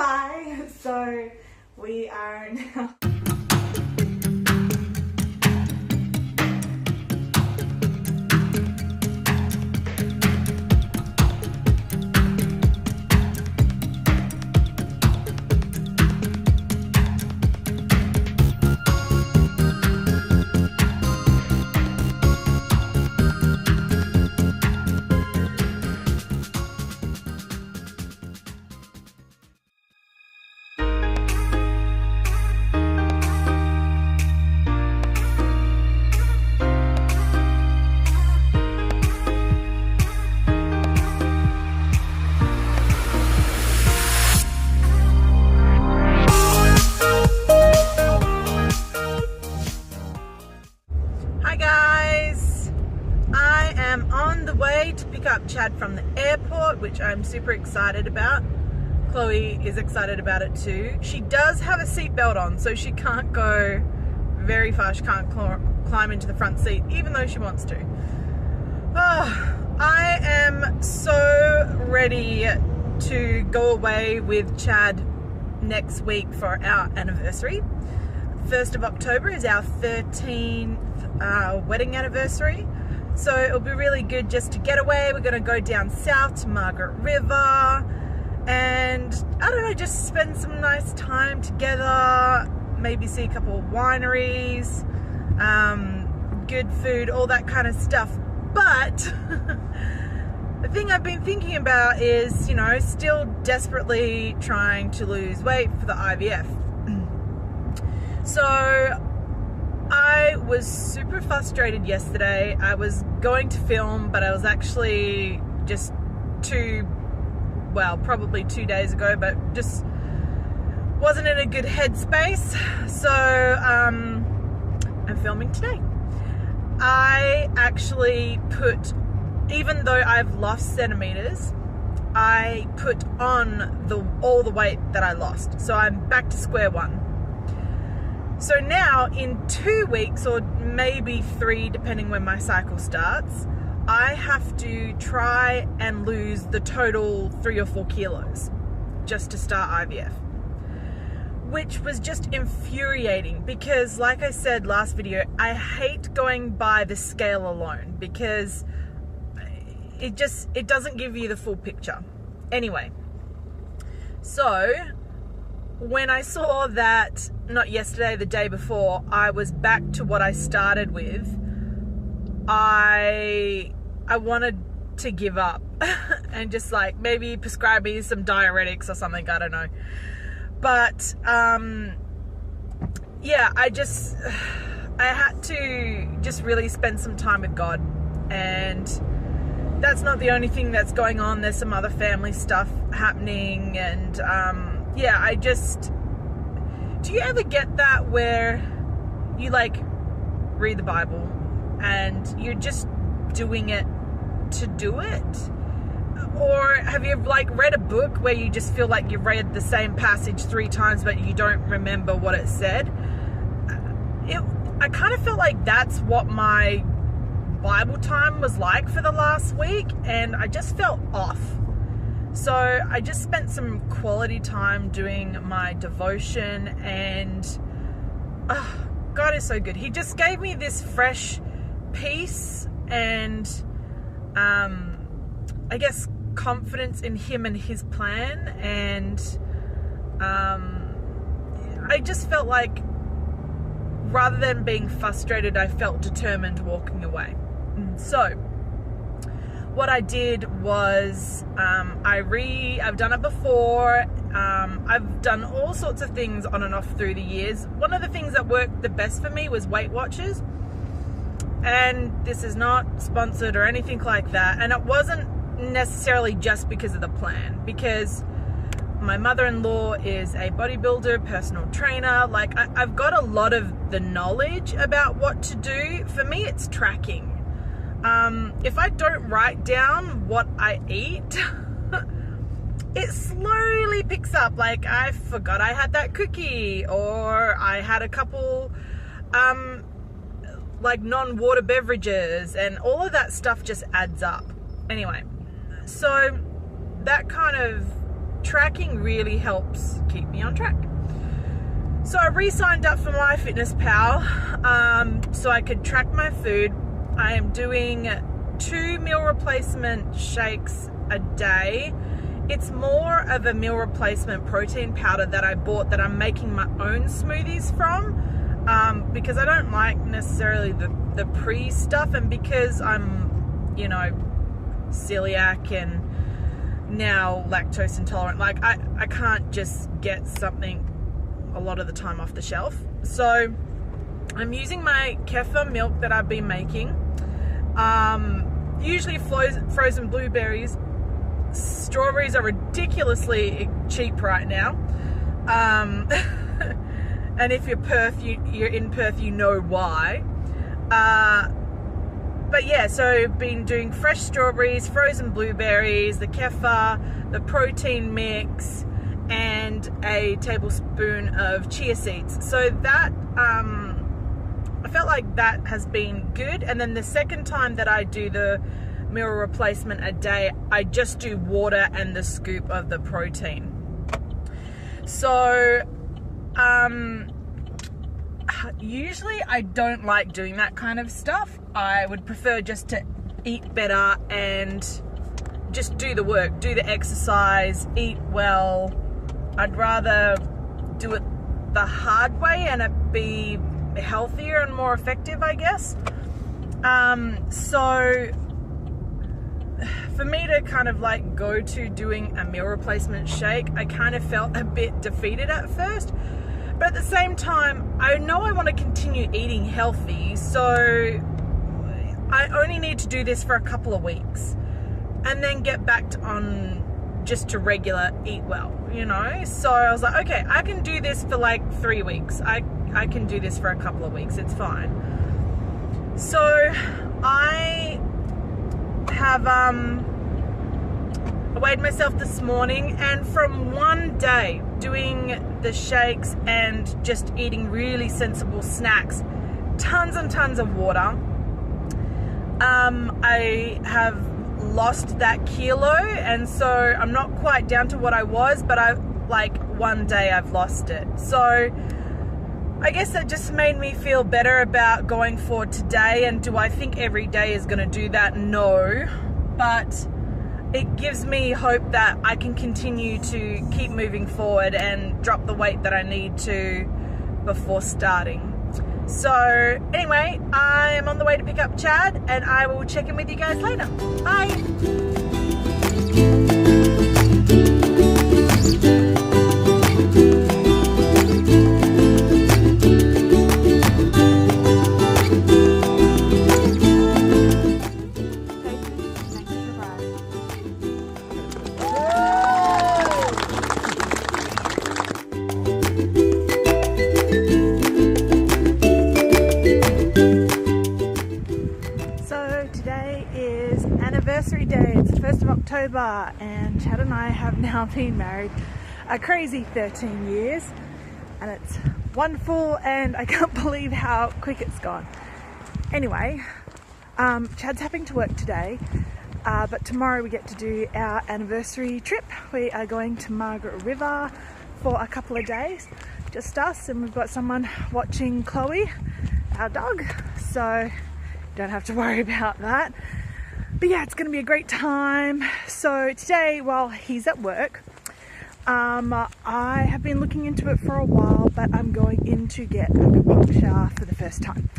Hi, so we are now... to pick up Chad from the airport, which I'm super excited about. Chloe is excited about it too. She does have a seatbelt on, so she can't go very far. She can't climb into the front seat, even though she wants to. Oh, I am so ready to go away with Chad next week for our anniversary. 1st of October is our 13th wedding anniversary. So it'll be really good just to get away. We're going to go down south to Margaret River and, I don't know, just spend some nice time together, maybe see a couple of wineries, good food, all that kind of stuff. But the thing I've been thinking about is, you know, still desperately trying to lose weight for the IVF. So I was super frustrated yesterday. I was going to film, but I was actually just probably 2 days ago, but just wasn't in a good headspace. So I'm filming today. I actually even though I've lost centimeters, I put on all the weight that I lost. So I'm back to square one. So now in 2 weeks, or maybe 3, depending when my cycle starts, I have to try and lose the total 3 or 4 kilos just to start IVF, which was just infuriating because, like I said last video, I hate going by the scale alone because it doesn't give you the full picture. Anyway, so when I saw that, not yesterday, the day before, I was back to what I started with, I wanted to give up and just like maybe prescribe me some diuretics or something, I don't know. But yeah, I had to just really spend some time with God, and that's not the only thing that's going on. There's some other family stuff happening, and yeah, do you ever get that where you like read the Bible and you're just doing it to do it? Or have you like read a book where you just feel like you've read the same passage 3 times but you don't remember what it said? I kind of felt like that's what my Bible time was like for the last week, and I just felt off. So I just spent some quality time doing my devotion, and God is so good. He just gave me this fresh peace and I guess confidence in him and his plan, and I just felt like rather than being frustrated, I felt determined walking away. So what I did was I've done it before. I've done all sorts of things on and off through the years. One of the things that worked the best for me was Weight Watchers. And this is not sponsored or anything like that. And it wasn't necessarily just because of the plan, because my mother-in-law is a bodybuilder, personal trainer. Like I've got a lot of the knowledge about what to do. For me, it's tracking. If I don't write down what I eat, it slowly picks up. Like I forgot I had that cookie, or I had a couple like non-water beverages, and all of that stuff just adds up. Anyway, so that kind of tracking really helps keep me on track. So I re-signed up for MyFitnessPal so I could track my food. I am doing 2 meal replacement shakes a day. It's more of a meal replacement protein powder that I bought that I'm making my own smoothies from, because I don't like necessarily the pre stuff, and because I'm, you know, celiac and now lactose intolerant, like I can't just get something a lot of the time off the shelf. So I'm using my kefir milk that I've been making, usually frozen blueberries. Strawberries are ridiculously cheap right now, and if you're in Perth, you know why. But yeah, so been doing fresh strawberries, frozen blueberries, the kefir, the protein mix, and a tablespoon of chia seeds. So that I felt like that has been good. And then the second time that I do the meal replacement a day, I just do water and the scoop of the protein. So usually I don't like doing that kind of stuff. I would prefer just to eat better and just do the work, do the exercise, eat well. I'd rather do it the hard way and it be healthier and more effective, I guess. So for me to kind of like go to doing a meal replacement shake, I kind of felt a bit defeated at first. But at the same time, I know I want to continue eating healthy, so I only need to do this for a couple of weeks and then get back on just to regular eat well, you know? So I was like, okay, I can do this for like 3 weeks. I can do this for a couple of weeks. It's fine. So I have weighed myself this morning, and from one day doing the shakes and just eating really sensible snacks, tons and tons of water, I have lost that kilo, and so I'm not quite down to what I was, but one day I've lost it. So I guess that just made me feel better about going forward today. And do I think every day is going to do that? No, but it gives me hope that I can continue to keep moving forward and drop the weight that I need to before starting. So anyway, I am on the way to pick up Chad, and I will check in with you guys later. Bye. Anniversary day. It's the 1st of October, and Chad and I have now been married a crazy 13 years, and it's wonderful, and I can't believe how quick it's gone. Anyway, Chad's having to work today, but tomorrow we get to do our anniversary trip. We are going to Margaret River for a couple of days, just us, and we've got someone watching Chloe, our dog, so don't have to worry about that. But yeah, it's going to be a great time. So today, while he's at work, I have been looking into it for a while, but I'm going in to get acupuncture for the first time.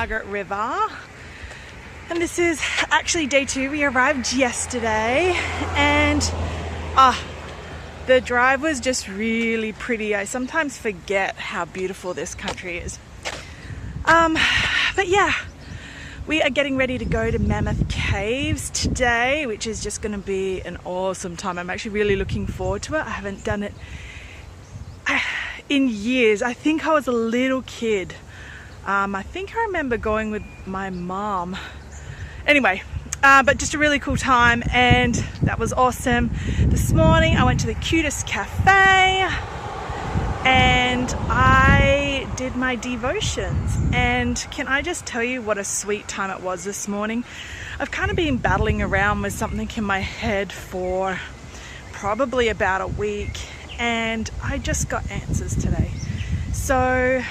Margaret River, and this is actually day 2. We arrived yesterday, and the drive was just really pretty. I sometimes forget how beautiful this country is. But yeah, we are getting ready to go to Mammoth Caves today, which is just going to be an awesome time. I'm actually really looking forward to it. I haven't done it in years. I think I was a little kid. I think I remember going with my mom. Anyway, but just a really cool time, and that was awesome. This morning I went to the cutest cafe and I did my devotions, and can I just tell you what a sweet time it was this morning. I've kind of been battling around with something in my head for probably about a week, and I just got answers today. So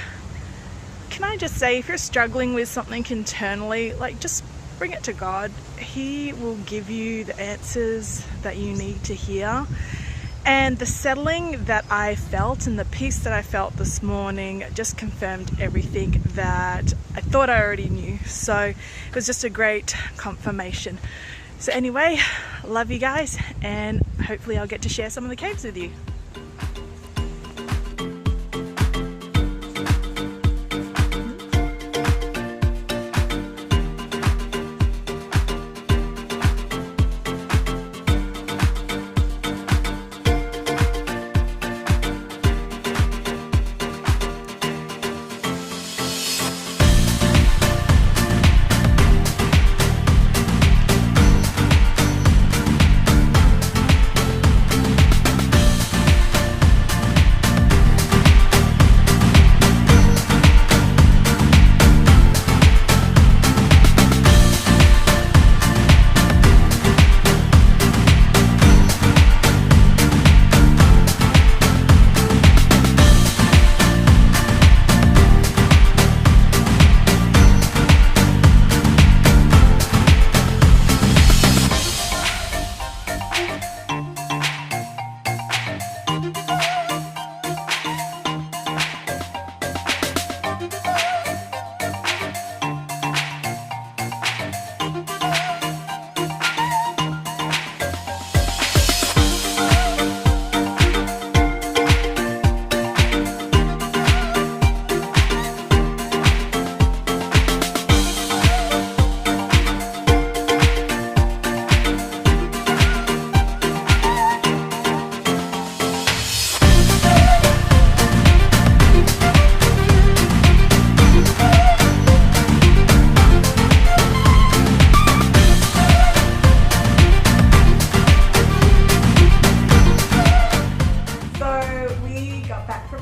can I just say, if you're struggling with something internally, like, just bring it to God. He will give you the answers that you need to hear. And the settling that I felt and the peace that I felt this morning just confirmed everything that I thought I already knew. So it was just a great confirmation. So anyway, love you guys, and hopefully I'll get to share some of the caves with you.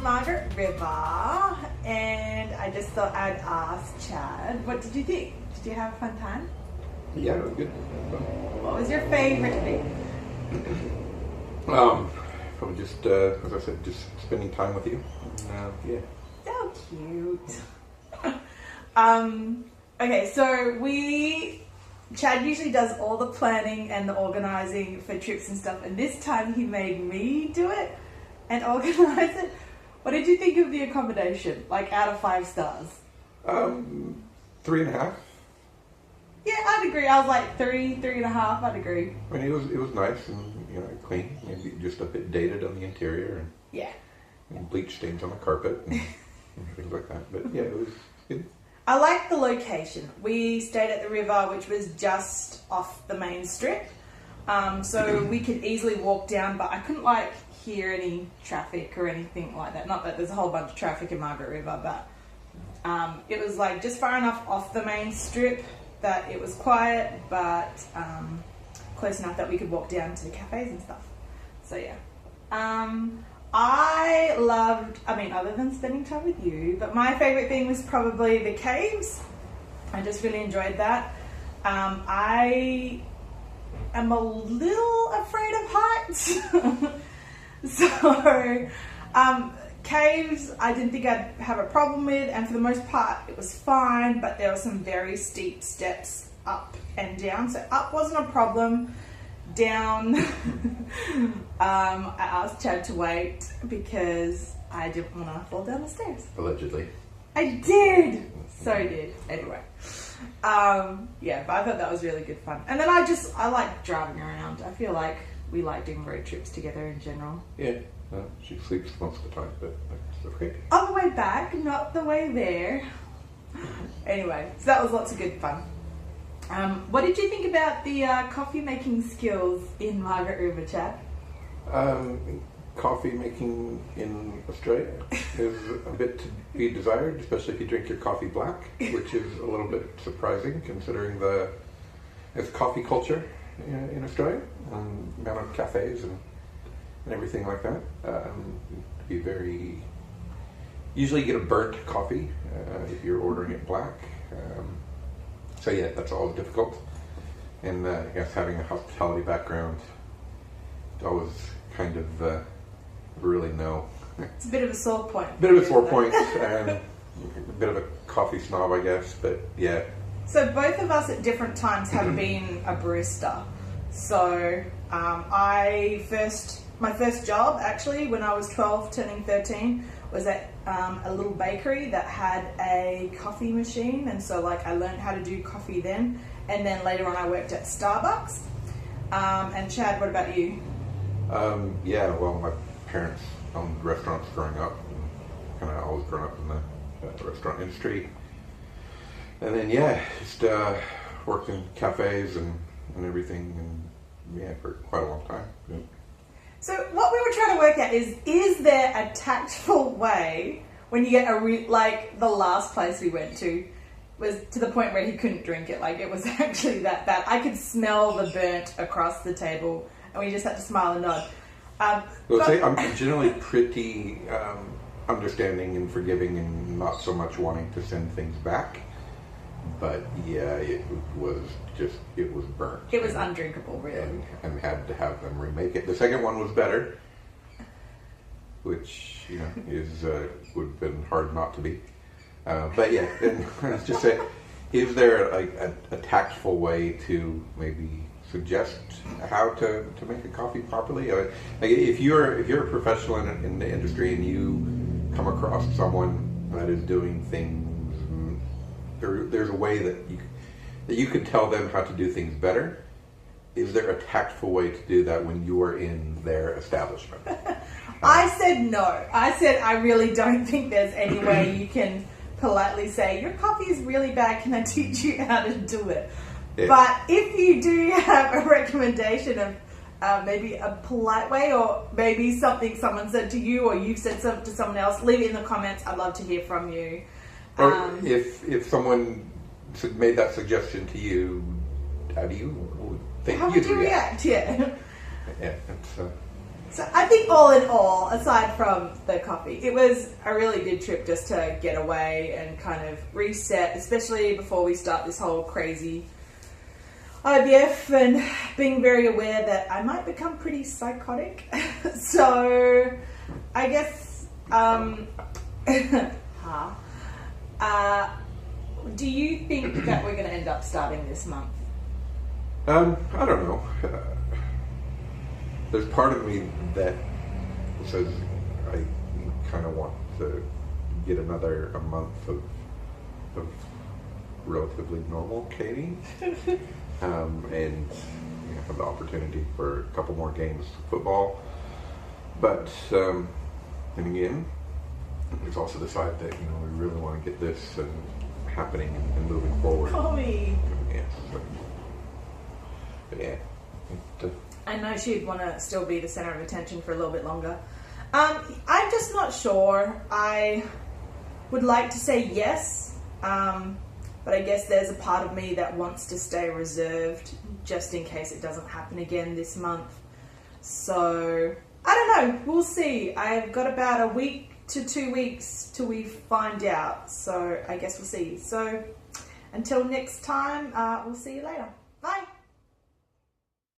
Margaret River, and I just thought I'd ask Chad, what did you think? Did you have a fun time? Yeah, it was good. What was your favorite thing? Probably just, as I said, just spending time with you. Yeah. So cute. Okay, so Chad usually does all the planning and the organising for trips and stuff, and this time he made me do it and organise it. What did you think of the accommodation, like out of 5 stars? 3.5. Yeah, I'd agree. I was like 3.5. I'd agree. I mean, it was nice and clean. Maybe just a bit dated on the interior, and yeah, and bleach stains on the carpet and things like that. But yeah, it was good. I liked the location. We stayed at the river, which was just off the main strip, so we could easily walk down. But I couldn't hear any traffic or anything like that. Not that there's a whole bunch of traffic in Margaret River, but it was just far enough off the main strip that it was quiet, but close enough that we could walk down to the cafes and stuff. So yeah. I loved, other than spending time with you, but my favourite thing was probably the caves. I just really enjoyed that. I am a little afraid of heights. So, caves I didn't think I'd have a problem with, and for the most part it was fine, but there were some very steep steps up and down. So up wasn't a problem. Down, I asked Chad to wait because I didn't want to fall down the stairs. Allegedly. I did! So did. Anyway. Yeah, but I thought that was really good fun. And then I like driving around. I feel like we like doing road trips together in general. Yeah, she sleeps most of the time, but that's okay. On the way back, not the way there. Anyway, so that was lots of good fun. What did you think about the coffee making skills in Margaret River, Chad? Coffee making in Australia is a bit to be desired, especially if you drink your coffee black, which is a little bit surprising considering it's coffee culture in Australia, and the amount of cafes and everything like that. Be very. Usually, you get a burnt coffee if you're ordering it black. So yeah, that's always difficult. And I guess having a hospitality background, it's always kind of really no. It's a bit of a sore point. Bit of a sore point, and a bit of a coffee snob, I guess. But yeah. So both of us at different times have been a barista. So my first job actually when I was 12 turning 13 was at a little bakery that had a coffee machine, and so like I learned how to do coffee then, and then later on I worked at Starbucks. And Chad, what about you? Yeah, well, my parents owned restaurants growing up, and kind of always grown up in the restaurant industry. And then yeah, just worked in cafes and everything, and yeah, for quite a long time. Yeah. So what we were trying to work out is there a tactful way when you get like the last place we went to was to the point where he couldn't drink it, like it was actually that bad. I could smell the burnt across the table, and we just had to smile and nod. I'm generally pretty understanding and forgiving, and not so much wanting to send things back. But yeah, it was burnt. It was undrinkable, really. And had to have them remake it. The second one was better, which would have been hard not to be. But yeah, let's just say, is there a tactful way to maybe suggest how to make a coffee properly? Like if you're a professional in the industry and you come across someone that is doing things, there's a way that you can tell them how to do things better. Is there a tactful way to do that when you are in their establishment? I said no. I said I really don't think there's any way you can politely say, your coffee is really bad, can I teach you how to do it? Yeah. But if you do have a recommendation of maybe a polite way, or maybe something someone said to you or you've said something to someone else, leave it in the comments. I'd love to hear from you. Or if someone made that suggestion to you, how do you think how would you react? Yeah. Yeah. So I think all in all, aside from the coffee, it was a really good trip just to get away and kind of reset, especially before we start this whole crazy IVF, and being very aware that I might become pretty psychotic. So I guess do you think that we're going to end up starting this month? I don't know. There's part of me that says I kind of want to get a month of relatively normal Katie, and have the opportunity for a couple more games of football. But then again, there's also the side that we really want to get this happening and moving forward. Chloe. Yeah. But yeah. I know she'd want to still be the center of attention for a little bit longer. I'm just not sure. I would like to say yes, but I guess there's a part of me that wants to stay reserved just in case it doesn't happen again this month. So I don't know. We'll see. I've got about a week to 2 weeks till we find out. So I guess we'll see. So until next time, we'll see you later. Bye.